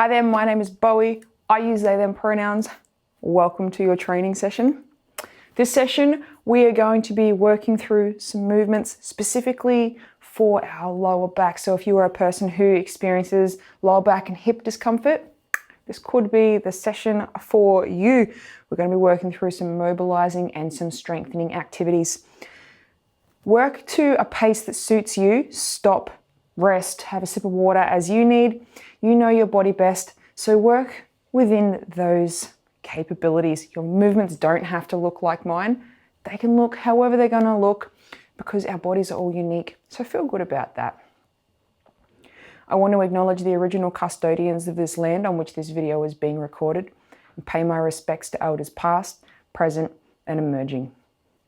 Hi there, my name is Bowie. I use they, them pronouns. Welcome to your training session. This session, we are going to be working through some movements specifically for our lower back. So if you are a person who experiences lower back and hip discomfort, this could be the session for you. We're going to be working through some mobilizing and some strengthening activities. Work to a pace that suits you. Stop, rest, have a sip of water as you need. You know your body best, so work within those capabilities. Your movements don't have to look like mine. They can look however they're going to look because our bodies are all unique. So feel good about that. I want to acknowledge the original custodians of this land on which this video is being recorded and pay my respects to elders past, present, and emerging.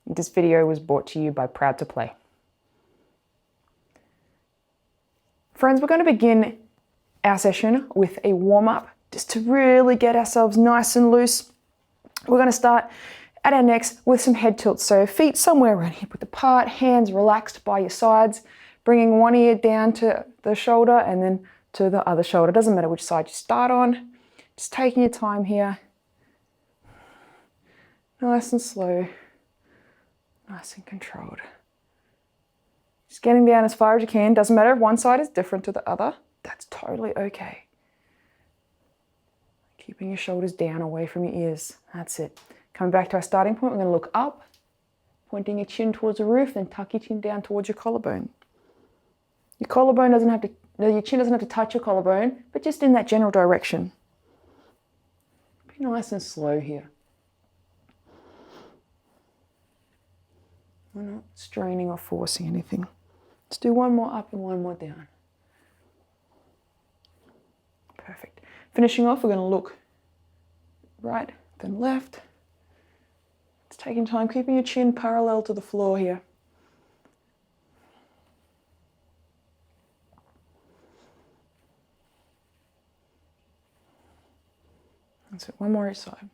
This video was brought to you by Proud to Play. Friends, we're going to begin our session with a warm-up just to really get ourselves nice and loose. We're going to start at our necks with some head tilts. So feet somewhere around hip width apart, hands relaxed by your sides, bringing one ear down to the shoulder and then to the other shoulder. Doesn't matter which side you start on. Just taking your time here. Nice and slow. Nice and controlled. Just getting down as far as you can. Doesn't matter if one side is different to the other. That's totally okay. Keeping your shoulders down away from your ears. That's it. Coming back to our starting point, we're going to look up, pointing your chin towards the roof, then tuck your chin down towards your collarbone. Your collarbone doesn't have to, your chin doesn't have to touch your collarbone, but just in that general direction. Be nice and slow here. We're not straining or forcing anything. Let's do one more up and one more down. Perfect. Finishing off, we're going to look right, then left. It's taking time, keeping your chin parallel to the floor here. That's it. One more each side.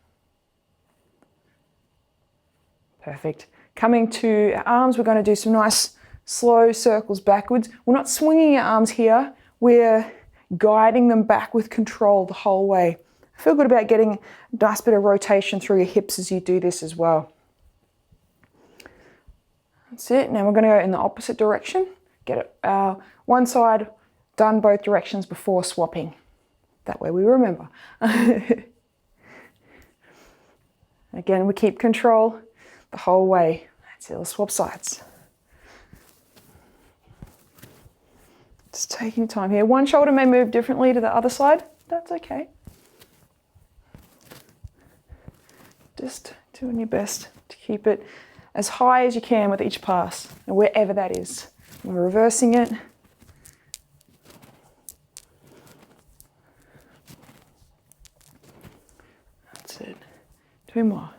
Perfect. Coming to our arms, we're going to do some nice slow circles backwards. We're not swinging our arms here. We're guiding them back with control the whole way. Feel good about getting a nice bit of rotation through your hips as you do this as well. That's it. Now we're going to go in the opposite direction. Get our one side done both directions before swapping. That way we remember. Again, we keep control the whole way. That's it. Let's swap sides. Just taking your time here. One shoulder may move differently to the other side. That's okay. Just doing your best to keep it as high as you can with each pass, and wherever that is. We're reversing it. That's it. 2 more.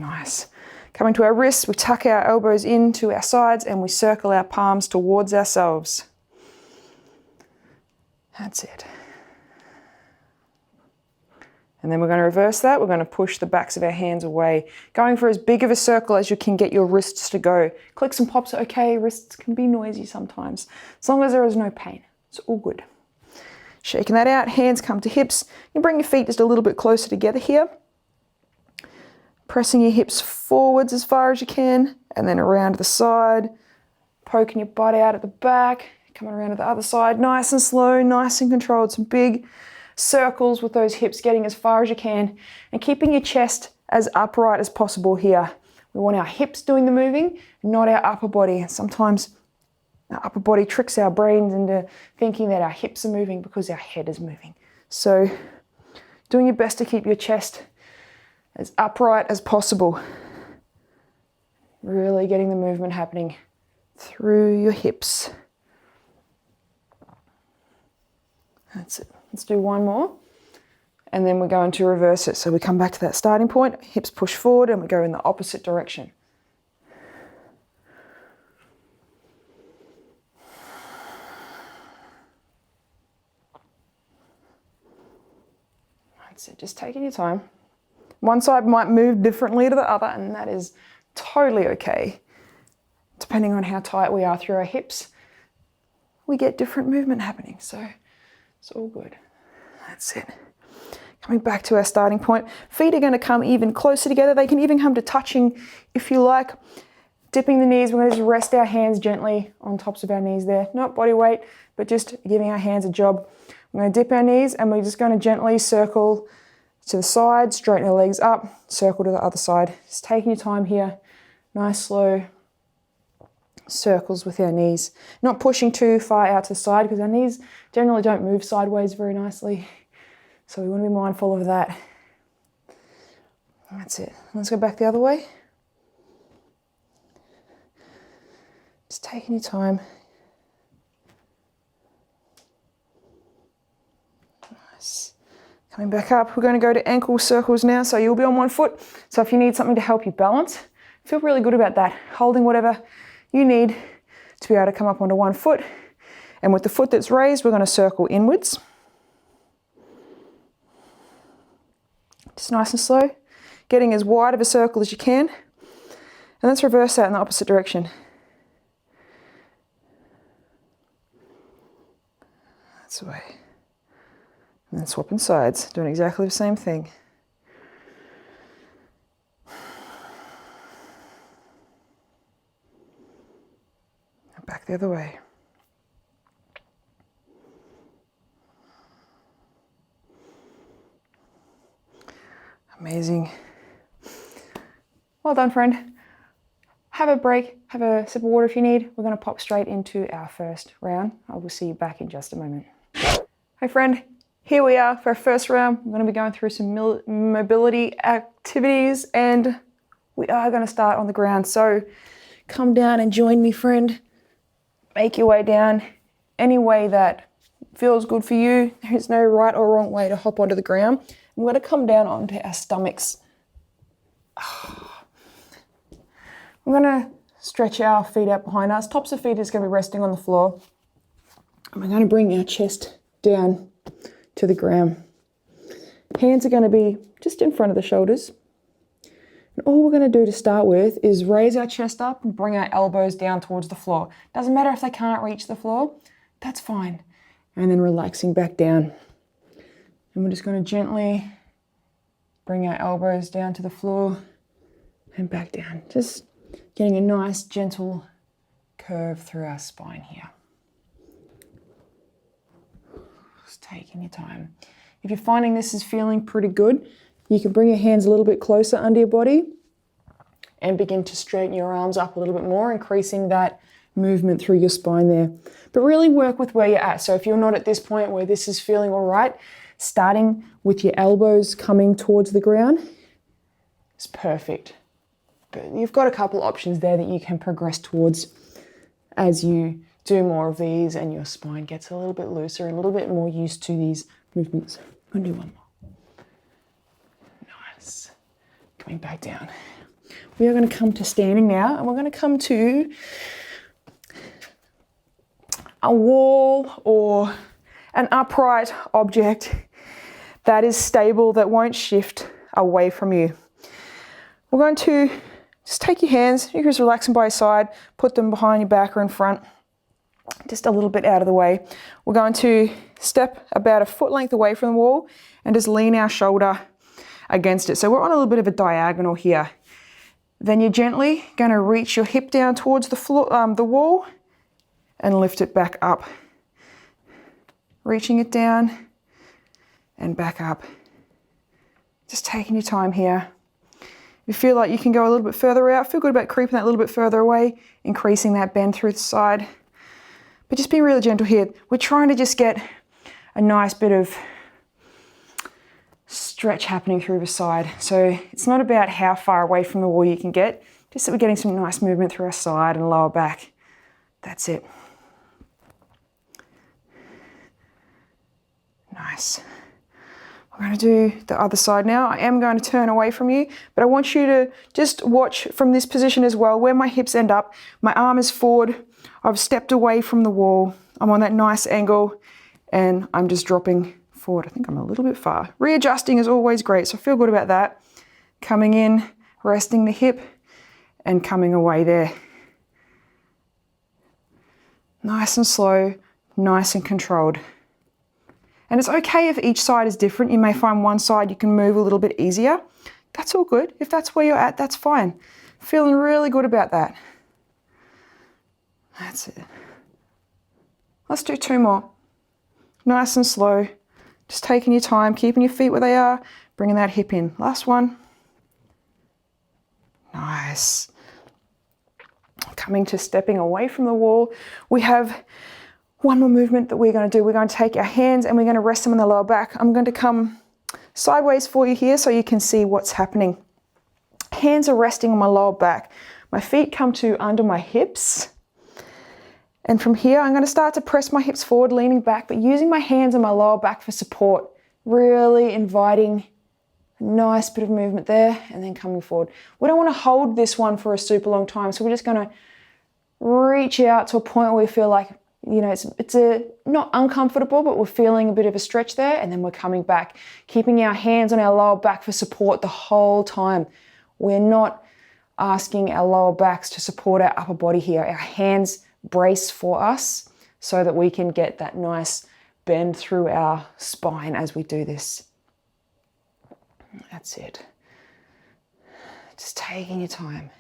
Nice. Coming to our wrists, we tuck our elbows into our sides and we circle our palms towards ourselves. That's it. And then we're going to reverse that. We're going to push the backs of our hands away, going for as big of a circle as you can get your wrists to go. Clicks and pops are okay. Wrists can be noisy sometimes, as long as there is no pain. It's all good. Shaking that out, hands come to hips. You bring your feet just a little bit closer together here. Pressing your hips forwards as far as you can, and then around to the side, poking your butt out at the back, coming around to the other side, nice and slow, nice and controlled. Some big circles with those hips, getting as far as you can, and keeping your chest as upright as possible here. We want our hips doing the moving, not our upper body. Sometimes our upper body tricks our brains into thinking that our hips are moving because our head is moving. So doing your best to keep your chest as upright as possible. Really getting the movement happening through your hips. That's it. Let's do one more. And then we're going to reverse it. So we come back to that starting point, hips push forward, and we go in the opposite direction. That's it. Just taking your time. One side might move differently to the other, and that is totally okay. Depending on how tight we are through our hips, we get different movement happening. So It's all good. That's it. Coming back to our starting point. Feet are going to come even closer together. They can even come to touching if you like. Dipping the knees, we're going to just rest our hands gently on tops of our knees there. Not body weight, but just giving our hands a job. We're going to dip our knees and we're just going to gently circle to the side, straighten our legs up, circle to the other side. Just taking your time here. Nice slow circles with our knees. Not pushing too far out to the side because our knees generally don't move sideways very nicely. So we want to be mindful of that. That's it. Let's go back the other way. Just taking your time. Nice. Coming back up, we're going to go to ankle circles now. So you'll be on one foot. So if you need something to help you balance, feel really good about that. Holding whatever you need to be able to come up onto one foot. And with the foot that's raised, we're going to circle inwards. Just nice and slow. Getting as wide of a circle as you can. And let's reverse that in the opposite direction. That's the way. And then swapping sides, doing exactly the same thing. And back the other way. Amazing. Well done, friend. Have a break, have a sip of water if you need. We're going to pop straight into our first round. I will see you back in just a moment. Hey friend, here we are for our first round. We're going to be going through some mobility activities and we are going to start on the ground. So come down and join me, friend. Make your way down any way that feels good for you. There's no right or wrong way to hop onto the ground. We're going to come down onto our stomachs. We're going to stretch our feet out behind us. Tops of feet is going to be resting on the floor. And we're going to bring our chest down to the ground. Hands are going to be just in front of the shoulders. And all we're going to do to start with is raise our chest up and bring our elbows down towards the floor. Doesn't matter if they can't reach the floor, that's fine. And then relaxing back down. And we're just going to gently bring our elbows down to the floor and back down. Just getting a nice gentle curve through our spine here. Just taking your time. If you're finding this is feeling pretty good, you can bring your hands a little bit closer under your body and begin to straighten your arms up a little bit more, increasing that movement through your spine there. But really work with where you're at. So if you're not at this point where this is feeling all right, starting with your elbows coming towards the ground is perfect. But you've got a couple options there that you can progress towards as you do more of these and your spine gets a little bit looser and a little bit more used to these movements. I'm going to do one more. Nice. Coming back down. We are going to come to standing now and we're going to come to a wall or an upright object that is stable, that won't shift away from you. We're going to just take your hands, you can just relax them by your side, put them behind your back or in front, just a little bit out of the way. We're going to step about a foot length away from the wall and just lean our shoulder against it. So we're on a little bit of a diagonal here. Then you're gently going to reach your hip down towards the floor, the wall and lift it back up. Reaching it down and back up. Just taking your time here. You feel like you can go a little bit further out, feel good about creeping that little bit further away, increasing that bend through the side. But just be really gentle here. We're trying to just get a nice bit of stretch happening through the side. So it's not about how far away from the wall you can get, just that we're getting some nice movement through our side and lower back. That's it. Nice. We're going to do the other side now. I am going to turn away from you, but I want you to just watch from this position as well, where my hips end up. My arm is forward. I've stepped away from the wall. I'm on that nice angle and I'm just dropping forward. I think I'm a little bit far. Readjusting is always great, so feel good about that. Coming in, resting the hip and coming away there. Nice and slow, nice and controlled. And it's okay if each side is different. You may find one side you can move a little bit easier. That's all good. If that's where you're at, that's fine. Feeling really good about that. That's it. Let's do 2 more. Nice and slow. Just taking your time, keeping your feet where they are, bringing that hip in. Last one. Nice. Coming to stepping away from the wall. We have one more movement that we're going to do. We're going to take our hands and we're going to rest them on the lower back. I'm going to come sideways for you here so you can see what's happening. Hands are resting on my lower back. My feet come to under my hips. And from here, I'm going to start to press my hips forward, leaning back, but using my hands on my lower back for support. Really inviting a nice bit of movement there and then coming forward. We don't want to hold this one for a super long time, so we're just going to reach out to a point where we feel like, you know, it's not uncomfortable, but we're feeling a bit of a stretch there, and then we're coming back, keeping our hands on our lower back for support the whole time. We're not asking our lower backs to support our upper body here. Our hands brace for us so that we can get that nice bend through our spine as we do this. That's it. Just taking your time.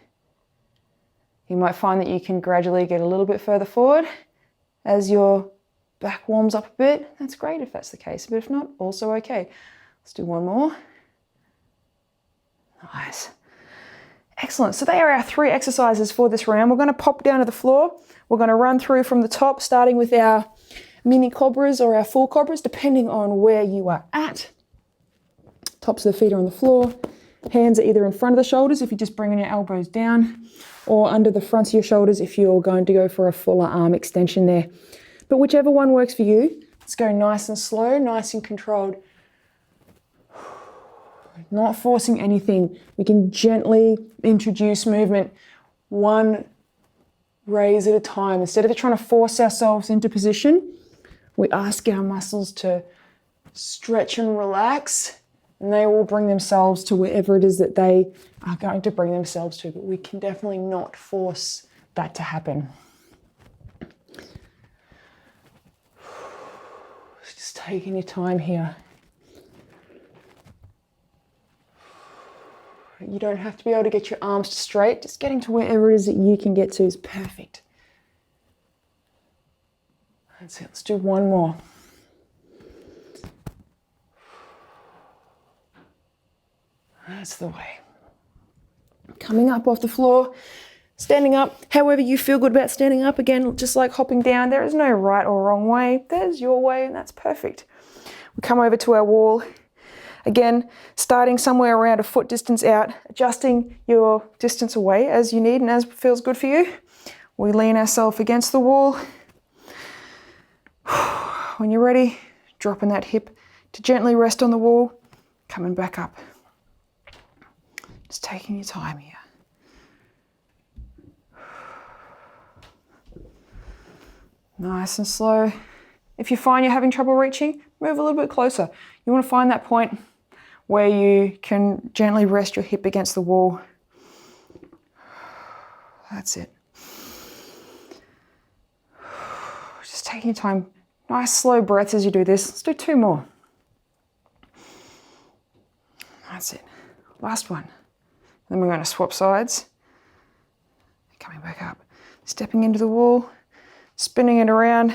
You might find that you can gradually get a little bit further forward as your back warms up a bit. That's great if that's the case, but if not, also okay. Let's do one more. Nice. Excellent. So they are our 3 exercises for this round. We're going to pop down to the floor. We're going to run through from the top, starting with our mini cobras or our full cobras, depending on where you are at. Tops of the feet are on the floor. Hands are either in front of the shoulders if you're just bringing your elbows down, or under the fronts of your shoulders if you're going to go for a fuller arm extension there. But whichever one works for you, let's go nice and slow, nice and controlled. Not forcing anything. We can gently introduce movement, one raise at a time. Instead of trying to force ourselves into position, we ask our muscles to stretch and relax, and they will bring themselves to wherever it is that they are going to bring themselves to. But we can definitely not force that to happen. Just taking your time here. You don't have to be able to get your arms straight. Just getting to wherever it is that you can get to is perfect. That's it. Let's do one more. That's the way. Coming up off the floor, standing up, however you feel good about standing up. Again, just like hopping down, there is no right or wrong way. There's your way, and that's perfect. We come over to our wall. Again, starting somewhere around a foot distance out, adjusting your distance away as you need and as feels good for you. We lean ourselves against the wall. When you're ready, dropping that hip to gently rest on the wall, coming back up. Just taking your time here. Nice and slow. If you find you're having trouble reaching, move a little bit closer. You want to find that point where you can gently rest your hip against the wall. That's it. Just taking your time. Nice slow breaths as you do this. Let's do 2 more. That's it. Last one. Then we're going to swap sides. Coming back up. Stepping into the wall. Spinning it around.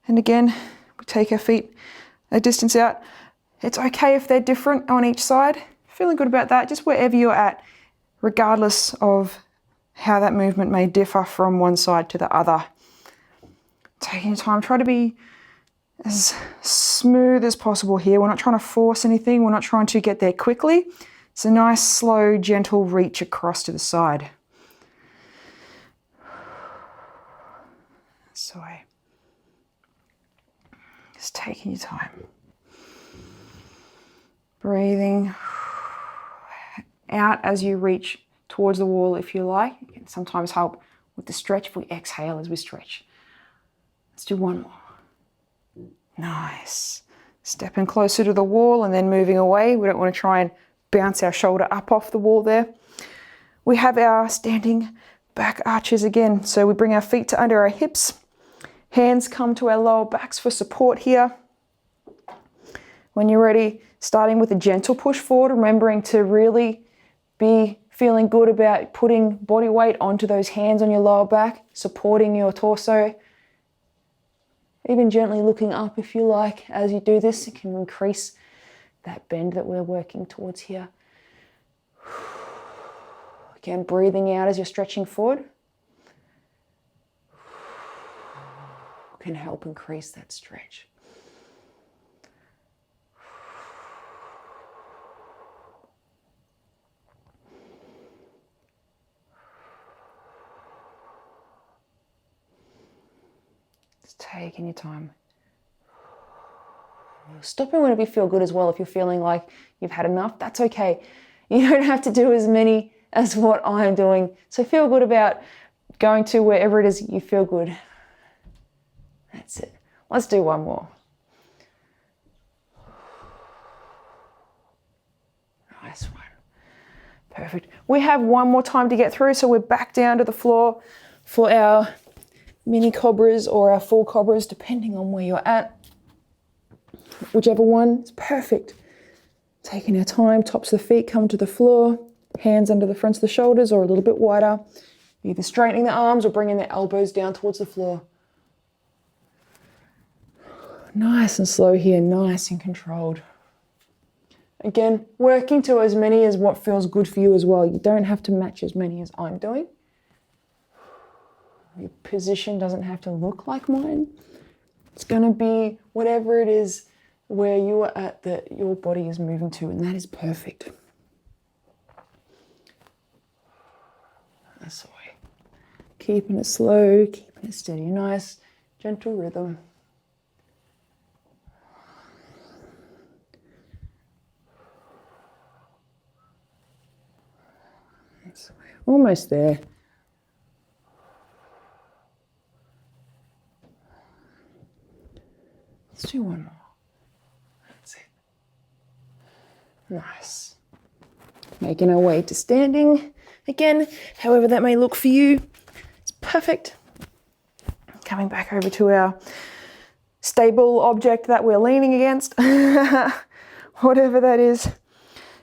And again, we take our feet a distance out. It's okay if they're different on each side. Feeling good about that, just wherever you're at, regardless of how that movement may differ from one side to the other. Taking your time, try to be as smooth as possible here. We're not trying to force anything. We're not trying to get there quickly. It's a nice, slow, gentle reach across to the side. That's the way. Just taking your time. Breathing out as you reach towards the wall if you like. It can sometimes help with the stretch if we exhale as we stretch. Let's do one more. Nice. Stepping closer to the wall and then moving away. We don't want to try and bounce our shoulder up off the wall there. We have our standing back arches again. So we bring our feet to under our hips. Hands come to our lower backs for support here. When you're ready, starting with a gentle push forward, remembering to really be feeling good about putting body weight onto those hands on your lower back, supporting your torso. Even gently looking up if you like as you do this. It can increase that bend that we're working towards here. Again, breathing out as you're stretching forward can help increase that stretch. Just taking your time. Stopping whenever you feel good as well. If you're feeling like you've had enough, that's okay. You don't have to do as many as what I'm doing. So feel good about going to wherever it is you feel good. That's it. Let's do one more. Nice one. Perfect. We have one more time to get through, so we're back down to the floor for our mini cobras or our full cobras, depending on where you're at. Whichever one is perfect. Taking our time, tops of the feet come to the floor, hands under the fronts of the shoulders or a little bit wider. Either straightening the arms or bringing the elbows down towards the floor. Nice and slow here, nice and controlled. Again, working to as many as what feels good for you as well. You don't have to match as many as I'm doing. Your position doesn't have to look like mine. It's going to be whatever it is where you are at that your body is moving to, and that is perfect. That's the way. Keeping it slow, keeping it steady, nice, gentle rhythm. That's the way. Almost there. Let's do one more. That's it. Nice. Making our way to standing. Again, however that may look for you, it's perfect. Coming back over to our stable object that we're leaning against. Whatever that is.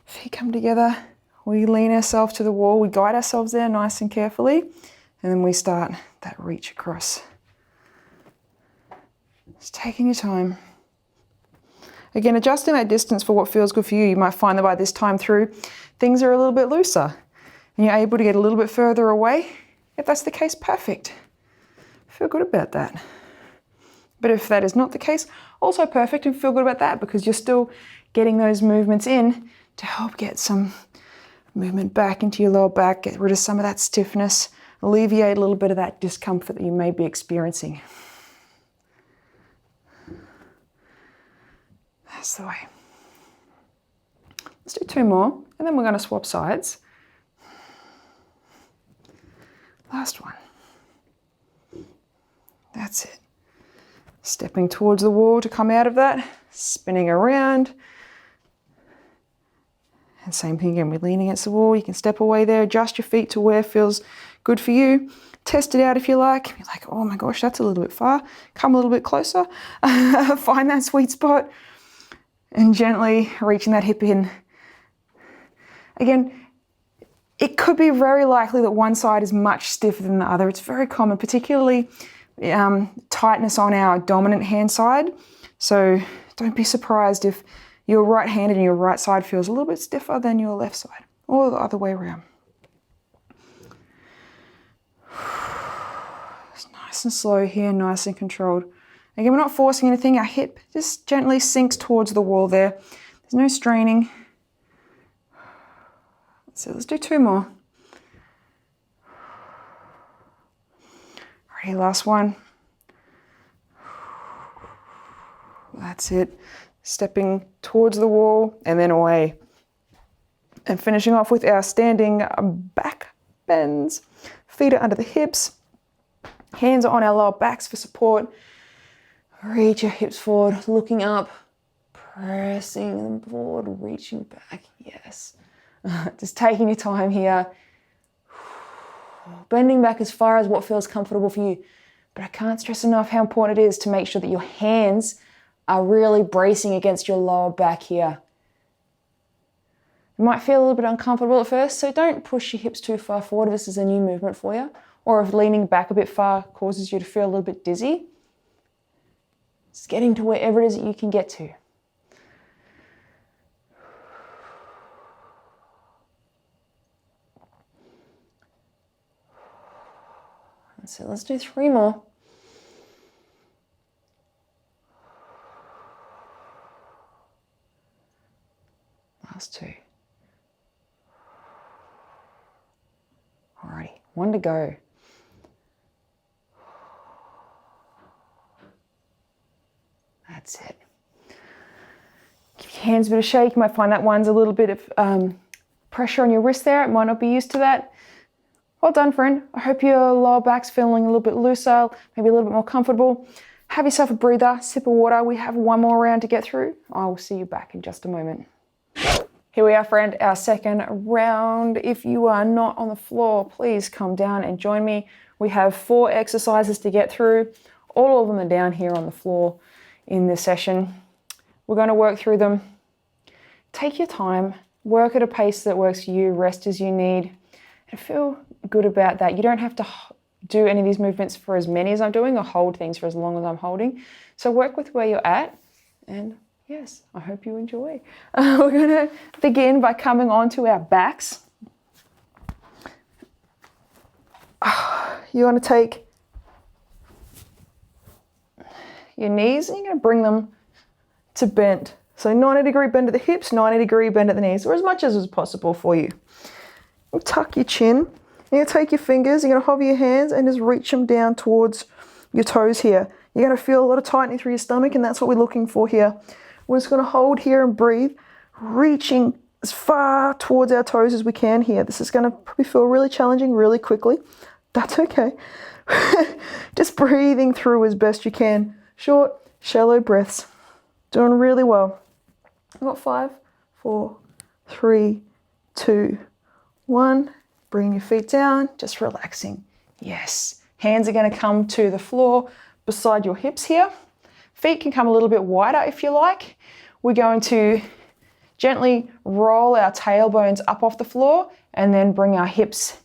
Feet come together. We lean ourselves to the wall. We guide ourselves there nice and carefully. And then we start that reach across. Just taking your time. Again, adjusting that distance for what feels good for you. You might find that by this time through, things are a little bit looser and you're able to get a little bit further away. If that's the case, perfect. Feel good about that. But if that is not the case, also perfect, and feel good about that because you're still getting those movements in to help get some movement back into your lower back, get rid of some of that stiffness, alleviate a little bit of that discomfort that you may be experiencing. That's the way. Let's do two more, and then we're going to swap sides. Last one. That's it. Stepping towards the wall to come out of that, spinning around. And same thing again, we're leaning against the wall. You can step away there, adjust your feet to where feels good for you. Test it out if you like. You're like, oh my gosh, that's a little bit far. Come a little bit closer. Find that sweet spot. And gently reaching that hip in. Again, it could be very likely that one side is much stiffer than the other. It's very common, particularly tightness on our dominant hand side. So don't be surprised if you're right-handed and your right side feels a little bit stiffer than your left side, or the other way around. It's nice and slow here, nice and controlled. Again, we're not forcing anything. Our hip just gently sinks towards the wall there. There's no straining. So let's do two more. Alrighty, last one. That's it. Stepping towards the wall and then away. And finishing off with our standing back bends. Feet are under the hips. Hands are on our lower backs for support. Reach your hips forward, looking up, pressing them forward, reaching back. Yes. Just taking your time here. Bending back as far as what feels comfortable for you. But I can't stress enough how important it is to make sure that your hands are really bracing against your lower back here. It might feel a little bit uncomfortable at first, so don't push your hips too far forward if this is a new movement for you, or if leaning back a bit far causes you to feel a little bit dizzy. Just getting to wherever it is that you can get to. So let's do 3 more. Last 2. Alrighty, 1 to go. That's it. Give your hands a bit of shake. You might find that one's a little bit of pressure on your wrist there. It might not be used to that. Well done, friend. I hope your lower back's feeling a little bit looser, maybe a little bit more comfortable. Have yourself a breather, sip of water. We have 1 more round to get through. I will see you back in just a moment. Here we are, friend, our second round. If you are not on the floor, please come down and join me. We have 4 exercises to get through. All of them are down here on the floor in this session. We're going to work through them. Take your time, work at a pace that works for you, rest as you need, and feel good about that. You don't have to do any of these movements for as many as I'm doing or hold things for as long as I'm holding. So work with where you're at, and yes, I hope you enjoy. We're going to begin by coming onto our backs. You want to take your knees and you're going to bring them to bend. So 90-degree bend at the hips, 90-degree bend at the knees, or as much as is possible for you. You tuck your chin. You're going to take your fingers, you're going to hover your hands and just reach them down towards your toes here. You're going to feel a lot of tightening through your stomach, and that's what we're looking for here. We're just going to hold here and breathe, reaching as far towards our toes as we can here. This is going to probably feel really challenging really quickly. That's okay. Just breathing through as best you can. Short, shallow breaths. Doing really well. I've got 5, 4, 3, 2, 1. Bring your feet down, just relaxing. Yes. Hands are going to come to the floor beside your hips here. Feet can come a little bit wider if you like. We're going to gently roll our tailbones up off the floor and then bring our hips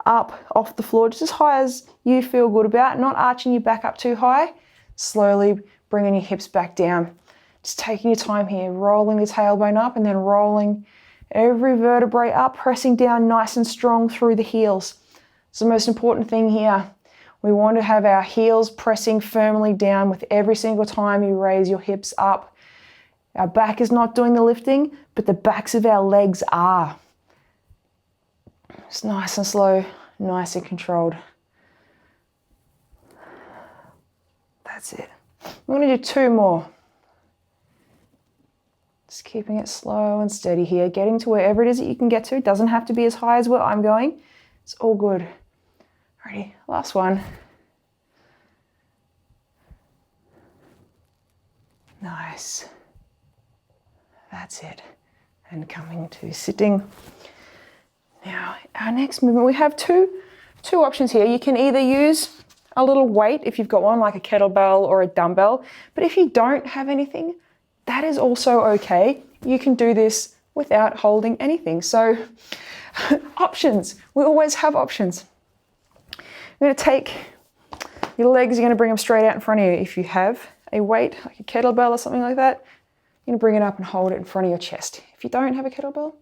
up off the floor just as high as you feel good about, not arching your back up too high. Slowly bringing your hips back down. Just taking your time here, rolling the tailbone up and then rolling every vertebrae up, pressing down nice and strong through the heels. It's the most important thing here. We want to have our heels pressing firmly down with every single time you raise your hips up. Our back is not doing the lifting, but the backs of our legs are. It's nice and slow, nice and controlled. That's it. I'm going to do 2 more. Just keeping it slow and steady here, getting to wherever it is that you can get to. It doesn't have to be as high as where I'm going. It's all good. Ready? Last one. Nice. That's it. And coming to sitting. Now, our next movement, we have two options here. You can either use a little weight if you've got one, like a kettlebell or a dumbbell. But if you don't have anything, that is also okay. You can do this without holding anything. So options, we always have options. You're going to take your legs, you're going to bring them straight out in front of you. If you have a weight, like a kettlebell or something like that, you're going to bring it up and hold it in front of your chest. If you don't have a kettlebell,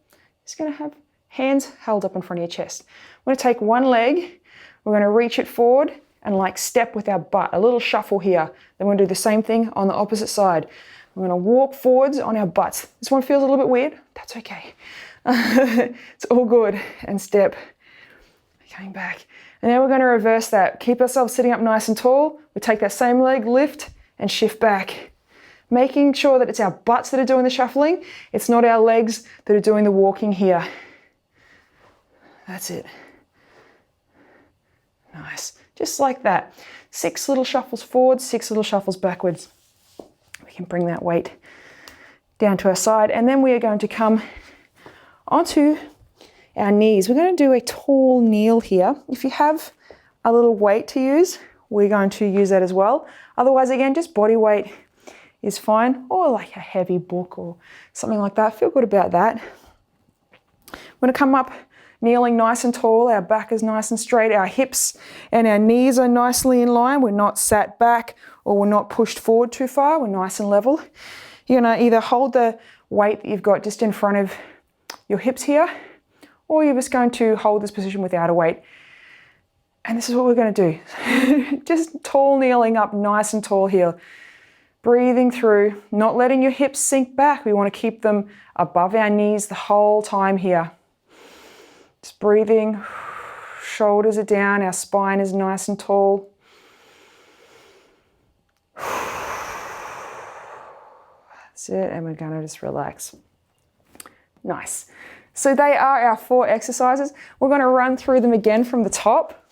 it's going to have hands held up in front of your chest. We're going to take one leg, we're going to reach it forward and like step with our butt, a little shuffle here. Then we're going to do the same thing on the opposite side. We're going to walk forwards on our butts. This one feels a little bit weird. That's okay. It's all good. And step. Coming back. And then we're going to reverse that. Keep ourselves sitting up nice and tall. We take that same leg, lift, and shift back. Making sure that it's our butts that are doing the shuffling. It's not our legs that are doing the walking here. That's it. Nice. Just like that. 6 little shuffles forward, 6 little shuffles backwards. We can bring that weight down to our side, and then we are going to come onto our knees. We're going to do a tall kneel here. If you have a little weight to use, we're going to use that as well. Otherwise, again, just body weight is fine, or like a heavy book or something like that. Feel good about that. We're going to come up kneeling nice and tall. Our back is nice and straight. Our hips and our knees are nicely in line. We're not sat back or we're not pushed forward too far. We're nice and level. You're going to either hold the weight that you've got just in front of your hips here, or you're just going to hold this position without a weight. And this is what we're going to do. Just tall kneeling up nice and tall here. Breathing through, not letting your hips sink back. We want to keep them above our knees the whole time here. Just breathing, shoulders are down, our spine is nice and tall. That's it, and we're going to just relax. Nice. So they are our 4 exercises. We're going to run through them again from the top.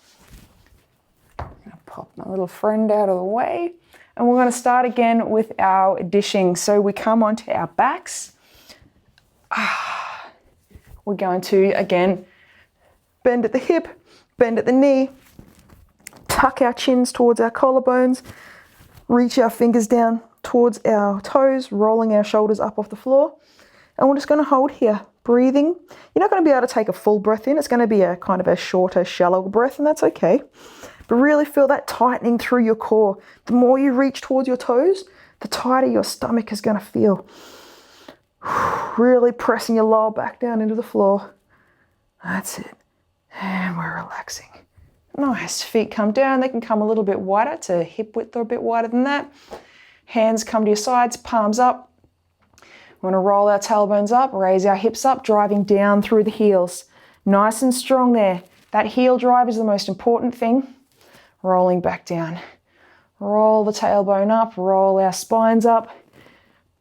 I'm going to pop my little friend out of the way. And we're going to start again with our dishing. So we come onto our backs. We're going to, again, bend at the hip, bend at the knee, tuck our chins towards our collarbones, reach our fingers down towards our toes, rolling our shoulders up off the floor. And we're just going to hold here, breathing. You're not going to be able to take a full breath in. It's going to be a kind of a shorter, shallow breath, and that's okay. But really feel that tightening through your core. The more you reach towards your toes, the tighter your stomach is going to feel. Really pressing your lower back down into the floor. That's it. And we're relaxing. Nice. Feet come down. They can come a little bit wider to hip width or a bit wider than that. Hands come to your sides, palms up. We want to roll our tailbones up, raise our hips up, driving down through the heels. Nice and strong there. That heel drive is the most important thing. Rolling back down. Roll the tailbone up, roll our spines up,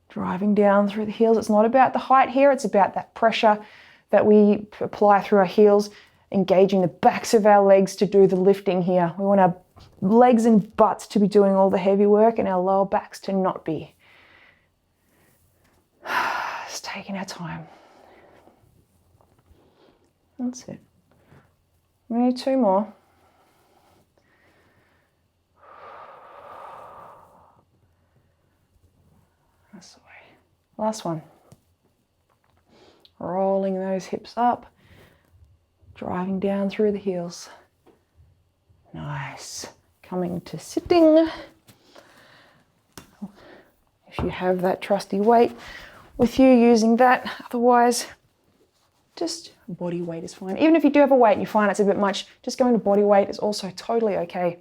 driving down through the heels. It's not about the height here, it's about that pressure that we apply through our heels, engaging the backs of our legs to do the lifting here. We want our legs and butts to be doing all the heavy work and our lower backs to not be. Just taking our time. That's it. We need 2 more. That's the way. Last one. Rolling those hips up, driving down through the heels. Nice. Coming to sitting. If you have that trusty weight with you, using that. Otherwise, just body weight is fine. Even if you do have a weight and you find it's a bit much, just going to body weight is also totally okay.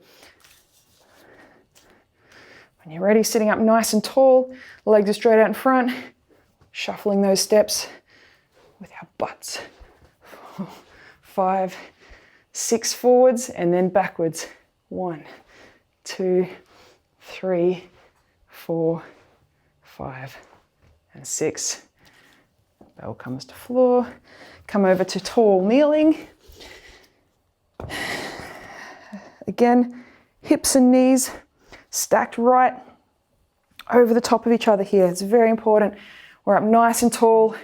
When you're ready, sitting up nice and tall, legs are straight out in front, shuffling those steps with our butts. 5, 6 forwards and then backwards. 1, 2, 3, 4, 5, and 6. Bell comes to floor. Come over to tall kneeling. Again, hips and knees stacked right over the top of each other here. It's very important. We're up nice and tall.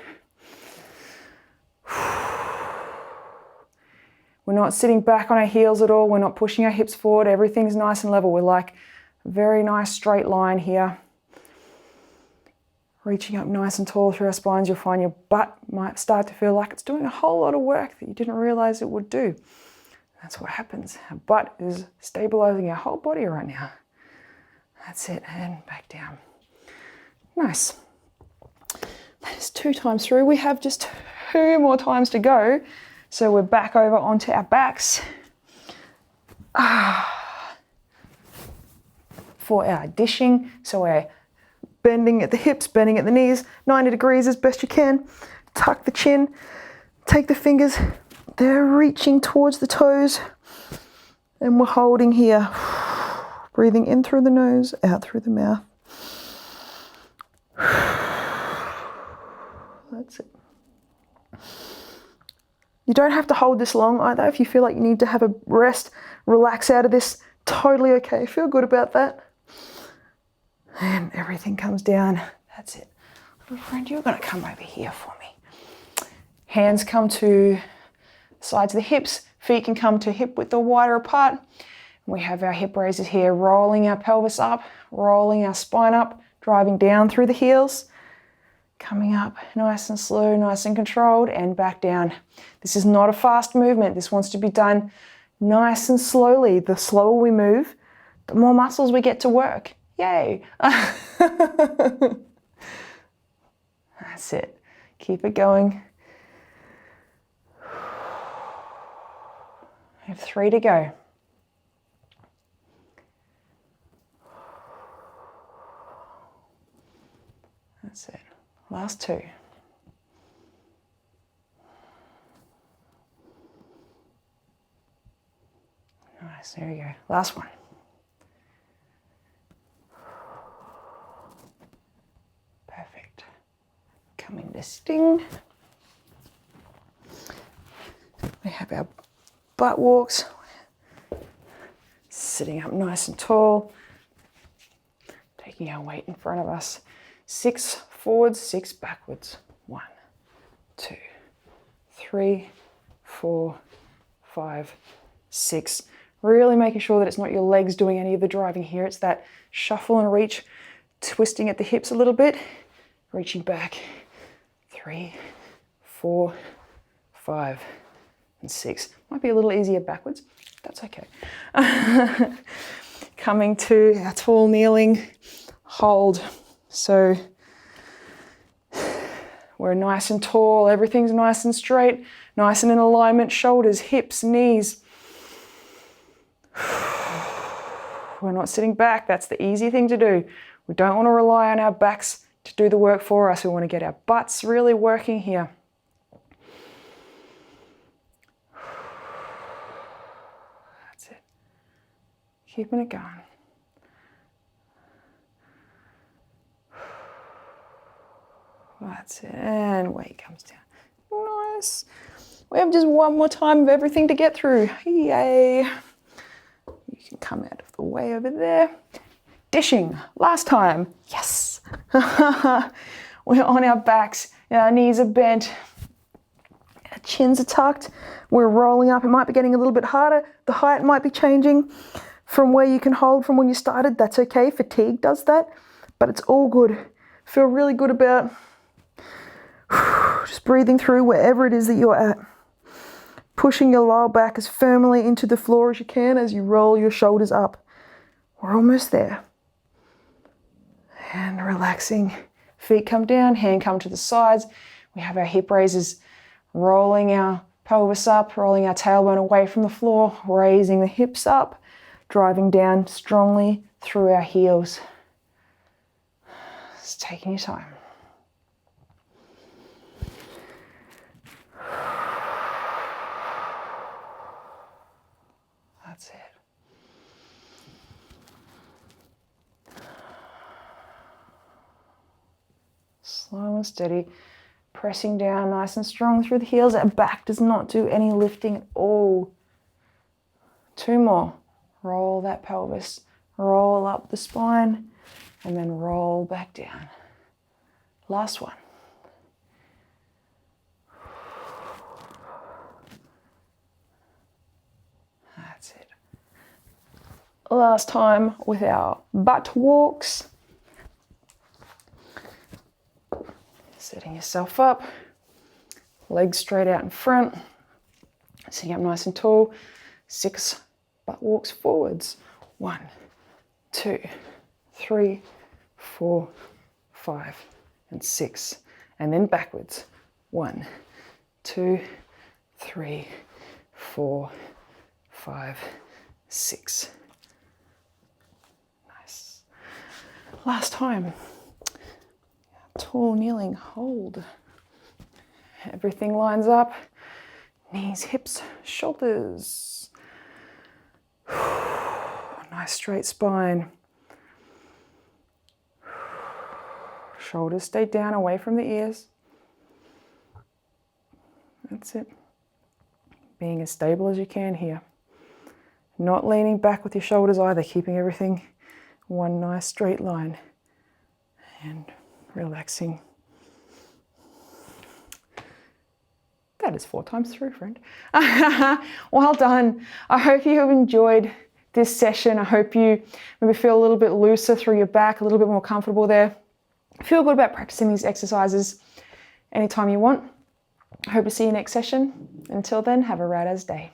We're not sitting back on our heels at all. We're not pushing our hips forward. Everything's nice and level. We're like a very nice straight line here. Reaching up nice and tall through our spines, you'll find your butt might start to feel like it's doing a whole lot of work that you didn't realize it would do. That's what happens. Our butt is stabilizing our whole body right now. That's it, and back down. Nice. That is 2 times through. We have just 2 more times to go. So we're back over onto our backs. For our dishing, so we're bending at the hips, bending at the knees, 90 degrees as best you can. Tuck the chin, take the fingers, they're reaching towards the toes, and we're holding here. Breathing in through the nose, out through the mouth. That's it. You don't have to hold this long either. If you feel like you need to have a rest, relax out of this, totally okay. Feel good about that. And everything comes down. That's it. Little friend, you're going to come over here for me. Hands come to the sides of the hips. Feet can come to hip width or wider apart. We have our hip raises here, rolling our pelvis up, rolling our spine up, driving down through the heels, coming up nice and slow, nice and controlled, and back down. This is not a fast movement. This wants to be done nice and slowly. The slower we move, the more muscles we get to work. Yay. That's it. Keep it going. We have 3 to go. That's it. Last 2. Nice, there we go. Last one. Perfect. Coming to sting. We have our butt walks. Sitting up nice and tall. Taking our weight in front of us. 6 forwards, 6 backwards. 1, 2, 3, 4, 5, 6. Really making sure that it's not your legs doing any of the driving here. It's that shuffle and reach, twisting at the hips a little bit, reaching back. 3, 4, 5, and 6. Might be a little easier backwards. That's okay. Coming to our tall kneeling hold. So we're nice and tall, everything's nice and straight, nice and in alignment, shoulders, hips, knees. We're not sitting back, that's the easy thing to do. We don't want to rely on our backs to do the work for us. We want to get our butts really working here. That's it. Keeping it going. That's it, and weight comes down. Nice. We have just one more time of everything to get through. Yay. You can come out of the way over there. Dishing, last time. Yes. We're on our backs, our knees are bent, our chins are tucked. We're rolling up. It might be getting a little bit harder. The height might be changing from where you can hold from when you started. That's okay. Fatigue does that, but it's all good. Feel really good about just breathing through wherever it is that you're at. Pushing your lower back as firmly into the floor as you can as you roll your shoulders up. We're almost there. And relaxing. Feet come down, hand come to the sides. We have our hip raises, rolling our pelvis up, rolling our tailbone away from the floor, raising the hips up, driving down strongly through our heels. Just taking your time. That's it. Slow and steady, pressing down nice and strong through the heels. Our back does not do any lifting at all. 2 more. Roll that pelvis, roll up the spine, and then roll back down. Last one. That's it. Last time with our butt walks. Setting yourself up, legs straight out in front, sitting up nice and tall. 6 butt walks forwards. 1, 2, 3, 4, 5, and 6. And then backwards. 1, 2, 3, 4, 5, 6. Nice. Last time. Tall kneeling hold. Everything lines up. Knees, hips, shoulders. Nice straight spine. Shoulders stay down away from the ears. That's it. Being as stable as you can here. Not leaning back with your shoulders either, keeping everything one nice straight line. And relaxing. That is 4 times through, friend. Well done. I hope you have enjoyed this session. I hope you maybe feel a little bit looser through your back, a little bit more comfortable there. Feel good about practicing these exercises anytime you want. I hope to see you next session. Until then, have a rad as day.